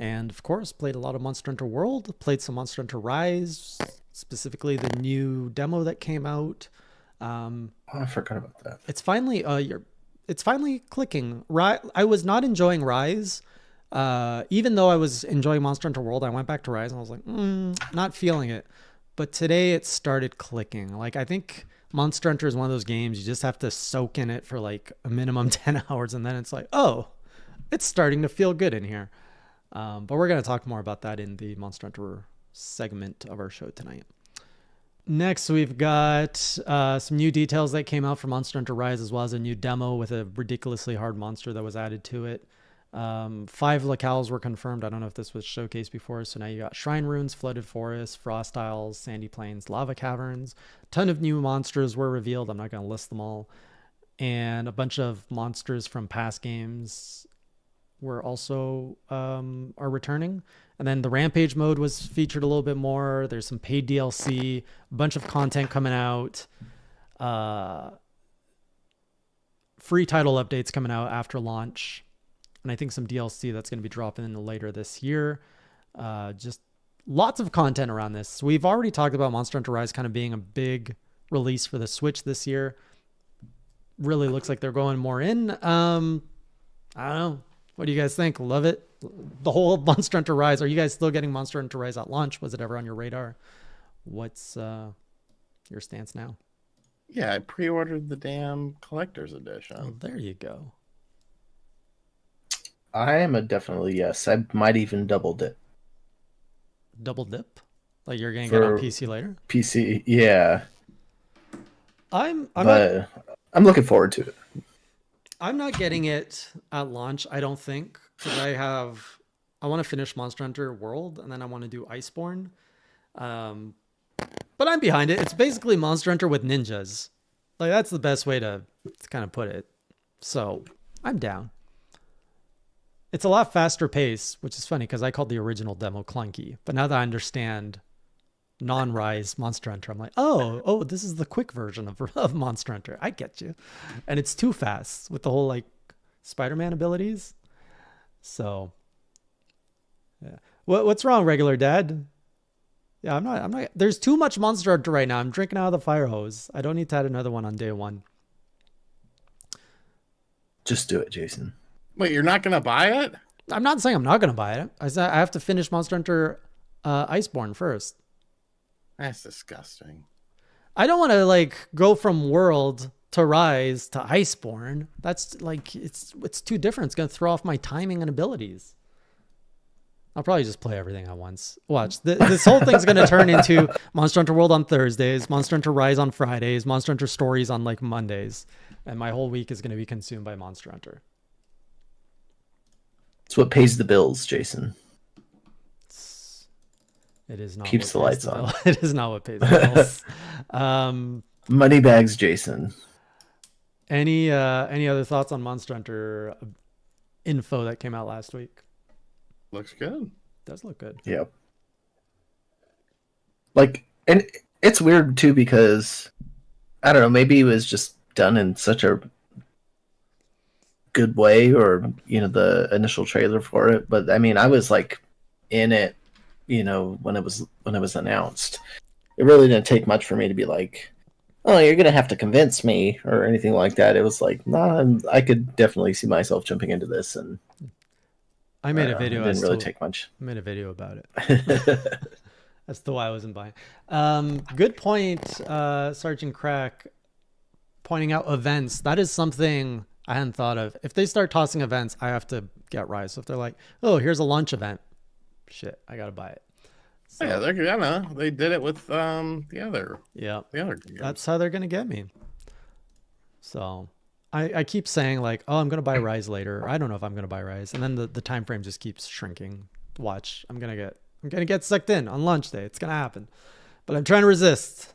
And of course, played a lot of Monster Hunter World, played some Monster Hunter Rise, specifically the new demo that came out. I forgot about that. It's finally it's finally clicking. I was not enjoying Rise. Even though I was enjoying Monster Hunter World, I went back to Rise and I was like, not feeling it. But today it started clicking. Like, I think Monster Hunter is one of those games you just have to soak in it for like a minimum 10 hours, and then it's like, oh, it's starting to feel good in here. But we're going to talk more about that in the Monster Hunter segment of our show tonight. Next, we've got some new details that came out for Monster Hunter Rise, as well as a new demo with a ridiculously hard monster that was added to it. 5 locales were confirmed. I don't know if this was showcased before. So now you got Shrine Runes, Flooded Forests, Frost Isles, Sandy Plains, Lava Caverns. A ton of new monsters were revealed. I'm not going to list them all. And a bunch of monsters from past games were also are returning. And then the Rampage mode was featured a little bit more. There's some paid DLC, a bunch of content coming out. Free title updates coming out after launch. And I think some DLC that's going to be dropping in later this year. Just lots of content around this. So we've already talked about Monster Hunter Rise kind of being a big release for the Switch this year. Really looks like they're going more in. I don't know. What do you guys think? Love it? The whole Monster Hunter Rise. Are you guys still getting Monster Hunter Rise at launch? Was it ever on your radar? What's your stance now? Yeah, I pre-ordered the damn collector's edition. Oh, there you go. I am a definitely yes. I might even double dip. Double dip? Like you're going to get on PC later? PC, yeah. I'm looking forward to it. I'm not getting it at launch, I don't think, because I want to finish Monster Hunter World, and then I want to do Iceborne. But I'm behind it. It's basically Monster Hunter with ninjas. Like, that's the best way to kind of put it. So I'm down. It's a lot faster pace, which is funny because I called the original demo clunky. But now that I understand non-Rise Monster Hunter, I'm like, oh, this is the quick version of Monster Hunter. I get you. And it's too fast with the whole like Spider-Man abilities. So yeah. What's wrong, regular dad? Yeah, I'm not. There's too much Monster Hunter right now. I'm drinking out of the fire hose. I don't need to add another one on day one. Just do it, Jason. Wait, you're not going to buy it? I'm not saying I'm not going to buy it. I have to finish Monster Hunter Iceborne first. That's disgusting. I don't want to like go from World to Rise to Iceborne. That's like, it's too different. It's going to throw off my timing and abilities. I'll probably just play everything at once. Watch. This whole thing's going to turn into Monster Hunter World on Thursdays, Monster Hunter Rise on Fridays, Monster Hunter Stories on like Mondays. And my whole week is going to be consumed by Monster Hunter. It's what pays the bills, Jason. It is not. Keeps the lights on. It is not what pays the bills. Money bags, Jason. Any other thoughts on Monster Hunter info that came out last week? Looks good. Does look good. Yep. Like, and it's weird too because I don't know. Maybe it was just done in such a good way, or the initial trailer for it. But I mean, I was like in it, when it was announced. It really didn't take much for me to be like, oh, you're gonna have to convince me or anything like that. It was like, nah, I could definitely see myself jumping into this, and I made a video. It didn't really take much. I made a video about it. That's the why I wasn't buying. Good point, Sergeant Crack, pointing out events. That is something I hadn't thought of. If they start tossing events, I have to get Rise. So if they're like, oh, here's a lunch event, shit, I gotta buy it. So, yeah, they're gonna. They did it with the other. Yeah, the other games. That's how they're gonna get me. So I keep saying like, oh, I'm gonna buy Rise later. I don't know if I'm gonna buy Rise, and then the time frame just keeps shrinking. Watch, I'm gonna get sucked in on launch day. It's gonna happen, but I'm trying to resist.